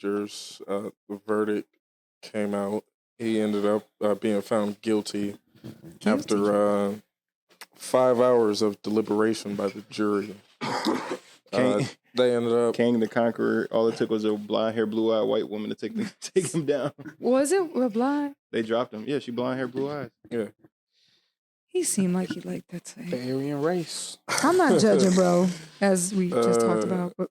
Majors. The verdict came out. He ended up being found guilty after 5 hours of deliberation by the jury. They ended up King the Conqueror. All it took was a blonde hair, blue eyed white woman to take him down. Was it a blind? They dropped him. Yeah, she blonde hair, blue eyes. Yeah. He seemed like he liked that The thing. Aryan race. I'm not judging, bro, as we just talked about. But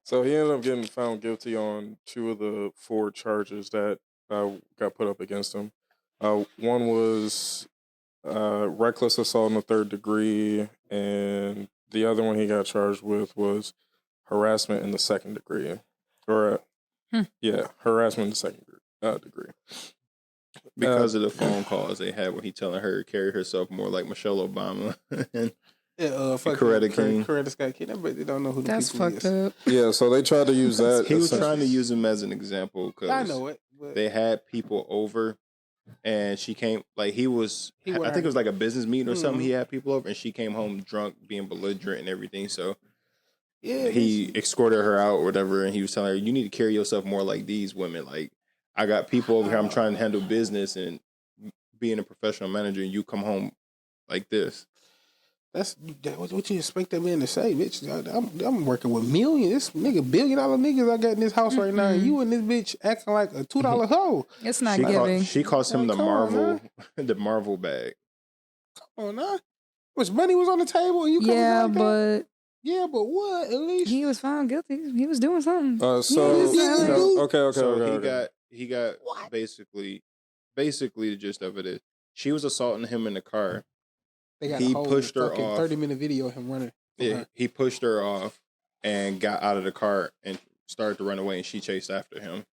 So he ended up getting found guilty on 2 of the 4 charges that got put up against him. One was reckless assault in the 3rd degree, and the other one he got charged with was harassment in the 2nd degree. Harassment in the 2nd degree. Because of the phone calls they had when he telling her to carry herself more like Michelle Obama. Coretta King. Coretta Scott King. But they don't know who the that's people fucked is. up. Yeah, so they tried to use that. He was trying to use him as an example because I know it. But they had people over and she came, like I think it was like a business meeting or something. He had people over and she came home drunk, being belligerent and everything. So yeah, he escorted her out or whatever, and he was telling her, you need to carry yourself more like these women. Like, I got people over here, I'm trying to handle business and being a professional manager, and you come home like this. That's what you expect that man to say, bitch. I'm working with millions. This nigga, $1 billion niggas I got in this house right now, and you and this bitch acting like a $2 hoe. It's not giving. She calls him the Come on, Marvel bag. Come on, now. Which money was on the table, and you coming Yeah, like that? but Yeah, but what? At least he was found guilty. He was doing something. Okay. He got basically the gist of it is she was assaulting him in the car. they got he a whole pushed her fucking off. 30-minute video of him running. Yeah, he pushed her off and got out of the car and started to run away, and she chased after him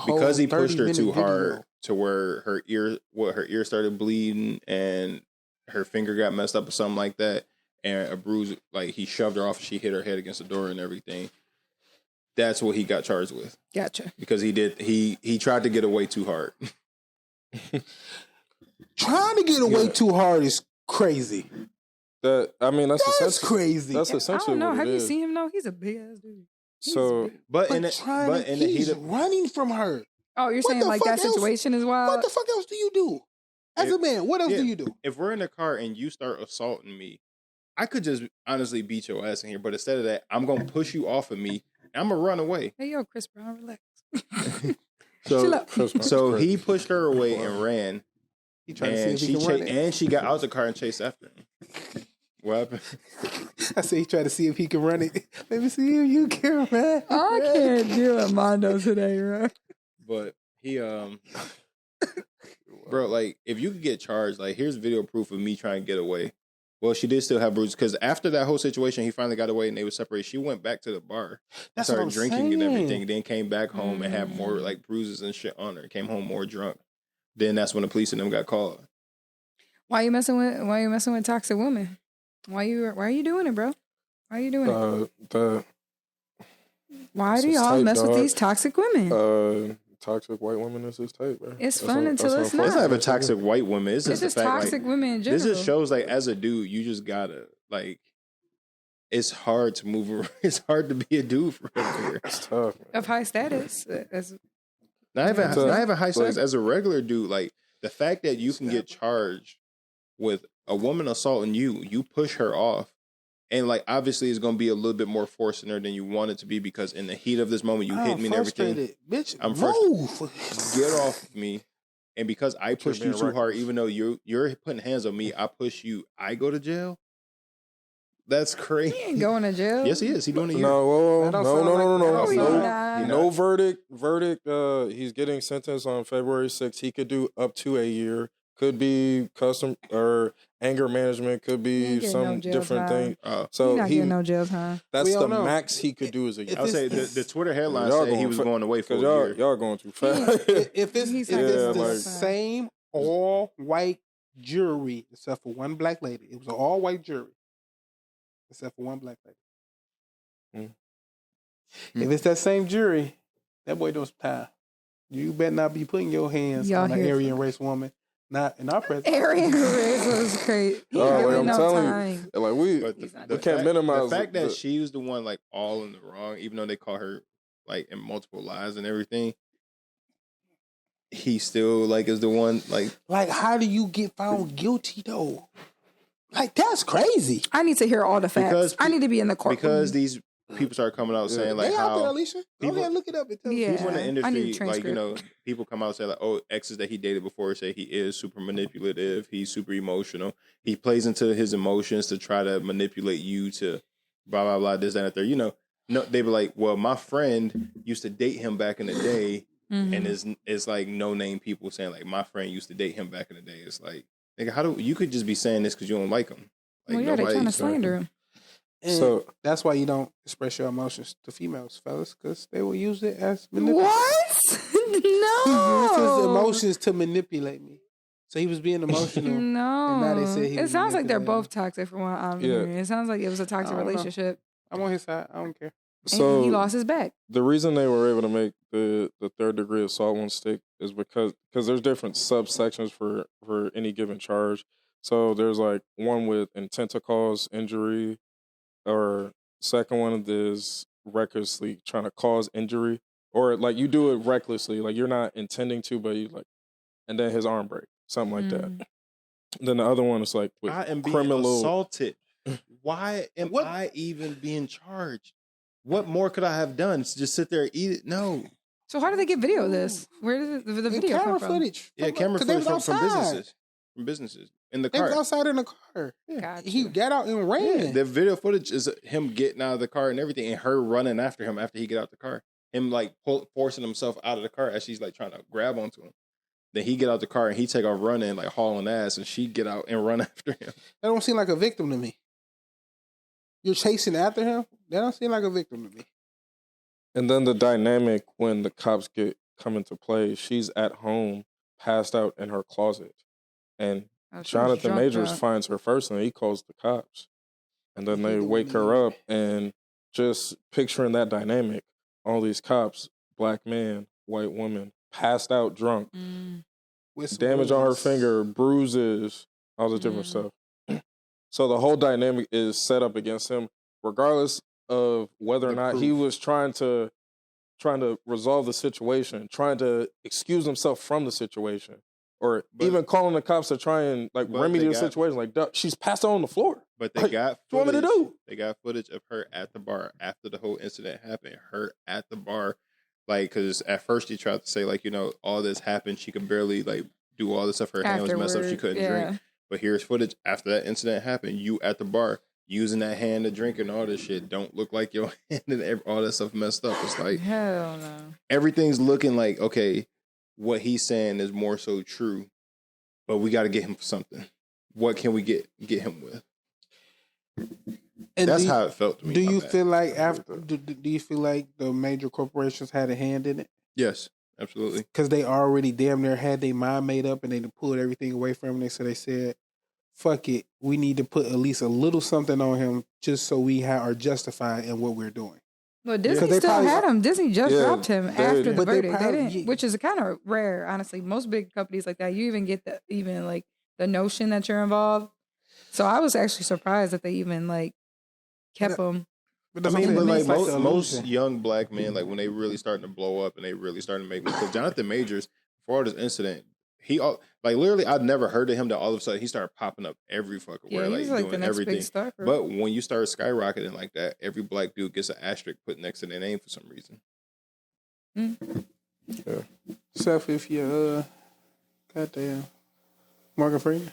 because he pushed her too hard to where her ear started bleeding and her finger got messed up or something like that, and a bruise, like he shoved her off, she hit her head against the door and everything. That's what he got charged with. Gotcha. Because he tried to get away too hard. Trying to get away too hard is crazy. That's crazy. That's I essentially don't know. what Have it you is. seen him? No, he's a big ass dude. So, But he's running from her. Oh, you're What saying the like that fuck else? situation is wild? What the fuck else do you do? As a man, what else do you do? If we're in the car and you start assaulting me, I could just honestly beat your ass in here. But instead of that, I'm going to push you off of me and I'm going to run away. Hey, yo, Chris Brown, relax. So he pushed her away and ran. He tried to see if he can run it. And she got out the car and chased after him. What happened? I said he tried to see if he can run it. Let me see if you can run. I can't deal with Mondo today, bro. But he, bro, like, if you could get charged, like, here's video proof of me trying to get away. Well, she did still have bruises, because after that whole situation, he finally got away and they were separated. She went back to the bar, That's started what I'm drinking and saying. everything, then came back home and had more, like, bruises and shit on her. Came home more drunk. Then that's when the police and them got called. Why you messing with toxic women? Why are you doing it, bro? Why are you doing it? Why do y'all mess with these toxic women? Toxic white women is his type, bro. It's fun until it's not. It's not even toxic white women. It's just the fact, toxic women in general. This just shows, like, as a dude, you just gotta, like, it's hard to move around. It's hard to be a dude for here. It's tough, man. Of high status. Not even high status. As a regular dude, like, the fact that you can get charged with a woman assaulting you, you push her off. And, like, obviously it's going to be a little bit more force in her than you want it to be, because in the heat of this moment, you hit me and everything. Bitch, I'm frustrated. Get off of me. And because I pushed you too hard, even though you're putting hands on me, I push you, I go to jail? That's crazy. He ain't going to jail. Yes, he is. He's doing a year. No verdict. He's getting sentenced on February 6th. He could do up to a year. Could be custom or anger management. Could be some different thing. So he's not getting no jail time. That's the max he could do as a year. I would say the Twitter headline said he was going away for a year. Y'all going too fast. If it's the same all-white jury, except for one black lady. It was an all-white jury, except for one black lady. If it's that same jury, that boy does time. You better not be putting your hands on an Aryan race woman. Not in our presence. Aryan race was crazy. I'm telling you, like we can't minimize the fact that she was the one, like, all in the wrong, even though they call her like in multiple lies and everything, he still like is the one like how do you get found guilty though? Like that's crazy. I need to hear all the facts. I need to be in the courtroom because these people start coming out saying like they how out there, Alicia. People look it up and tell people in the industry like people come out and say like exes that he dated before say he is super manipulative, he's super emotional, he plays into his emotions to try to manipulate you to blah blah blah this that and that. No, they be like, well, my friend used to date him back in the day, and it's like no name people saying like my friend used to date him back in the day. It's like, nigga, how do you could just be saying this because you don't like him? Like, they're trying to slander him. And so that's why you don't express your emotions to females, fellas, because they will use it as manipulation. What? No. He used his emotions to manipulate me. So he was being emotional. No. And now they say it sounds like they're both toxic from what I'm hearing. It sounds like it was a toxic relationship. I'm on his side. I don't care. So he lost his back. The reason they were able to make the third degree assault one stick is because there's different subsections for any given charge. So there's like one with intent to cause injury, or second one is recklessly trying to cause injury, or like you do it recklessly, like you're not intending to, but you like, and then his arm break, something like that. Then the other one is like with I am criminal being assaulted. Why am I even being charged? What more could I have done? Just sit there and eat it? No. So how did they get video of this? Where did the video come from? Footage. Yeah, camera footage from businesses. From businesses. In the car. They was outside in the car. Yeah. Gotcha. He got out and ran. Yeah, the video footage is him getting out of the car and everything, and her running after him after he get out the car. Him like forcing himself out of the car as she's like trying to grab onto him. Then he get out the car and he take off running, like hauling ass, and she get out and run after him. That don't seem like a victim to me. You're chasing after him? That don't seem like a victim to me. And then the dynamic when the cops come into play, she's at home, passed out in her closet. And Johnathan Majors finds her first and he calls the cops. And then they wake her up, and just picturing that dynamic, all these cops, black man, white woman, passed out drunk, damage on her finger, bruises, all the different stuff. So the whole dynamic is set up against him, regardless of whether or not he was trying to resolve the situation, trying to excuse himself from the situation, or even calling the cops to try and like remedy the situation. Like, she's passed out on the floor. But they got footage. What want me to do? They got footage of her at the bar after the whole incident happened. Her at the bar, like, because at first she tried to say like, all this happened. She could barely like do all this stuff. Her hand was messed up. She couldn't drink. But here's footage after that incident happened. You at the bar using that hand to drink and all this shit. Don't look like your hand and all that stuff messed up. It's like, hell no. Everything's looking like, okay, what he's saying is more so true, but we got to get him for something. What can we get him with? And that's how it felt to me. Do you feel like do you feel like the major corporations had a hand in it? Yes. Absolutely. Because they already damn near had their mind made up and they pulled everything away from him. So they said, fuck it. We need to put at least a little something on him just so we are justified in what we're doing. Well, Disney still had him. Disney just dropped him after the verdict. They didn't, which is kind of rare, honestly. Most big companies like that, you even get the notion that you're involved. So I was actually surprised that they even kept him. I mean, but like most young black men, like when they really starting to blow up and they really starting to make moves. Because Johnathan Majors, before this incident, he like literally, I'd never heard of him. That all of a sudden he started popping up every fucking where, like doing the next everything. Big star, but when you start skyrocketing like that, every black dude gets an asterisk put next to their name for some reason. Yeah. Except if you goddamn Morgan Freeman.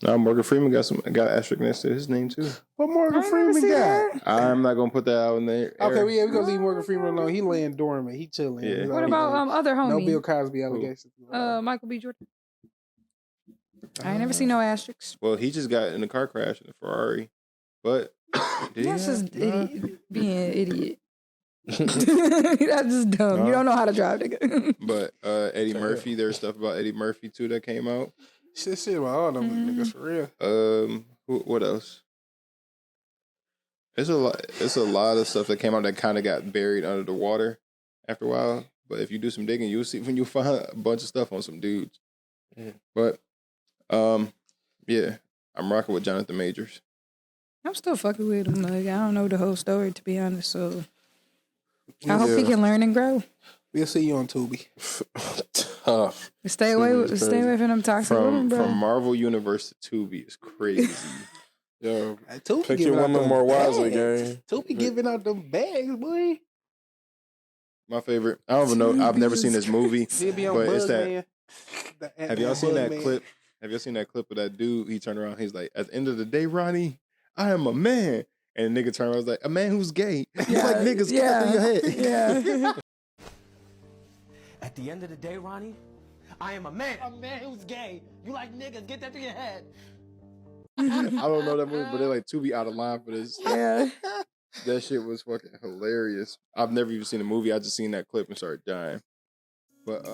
No, Morgan Freeman got asterisk next to his name too. What Morgan Freeman got? I'm not gonna put that out in there. Okay, we're gonna leave Morgan Freeman alone. He laying dormant. He chilling. Yeah. What about other homies? No Bill Cosby allegations. Michael B. Jordan. I ain't never seen no asterisks. Well, he just got in a car crash in a Ferrari, but that's just being an idiot. That's just dumb. You don't know how to drive, nigga. But Eddie Murphy, there's stuff about Eddie Murphy too that came out. Shit about all them niggas for real. What else? It's a lot of stuff that came out that kind of got buried under the water after a while. But if you do some digging, you'll see when you find a bunch of stuff on some dudes. Yeah. But yeah, I'm rocking with Johnathan Majors. I'm still fucking with him. Like, I don't know the whole story, to be honest. So I hope he can learn and grow. We'll see you on Tubi. Tough. Stay away from them toxic women, bro. From Marvel Universe to Tubi is crazy. Yo, Tubi pick your women more wisely, gang. Tubi giving out them bags, boy. My favorite. I don't even know. I've never seen this movie, but it's that. Have y'all seen that clip? Have y'all seen that clip of that dude? He turned around. He's like, "At the end of the day, Ronnie, I am a man." And the nigga turned around. Was like, "A man who's gay." He's like, "Niggas, get that through your head." Yeah. At the end of the day, Ronnie, I am a man. A man who's gay. You like niggas, get that through your head. I don't know that movie, but they're like Tubi out of line for this. Yeah. That shit was fucking hilarious. I've never even seen the movie. I just seen that clip and started dying. But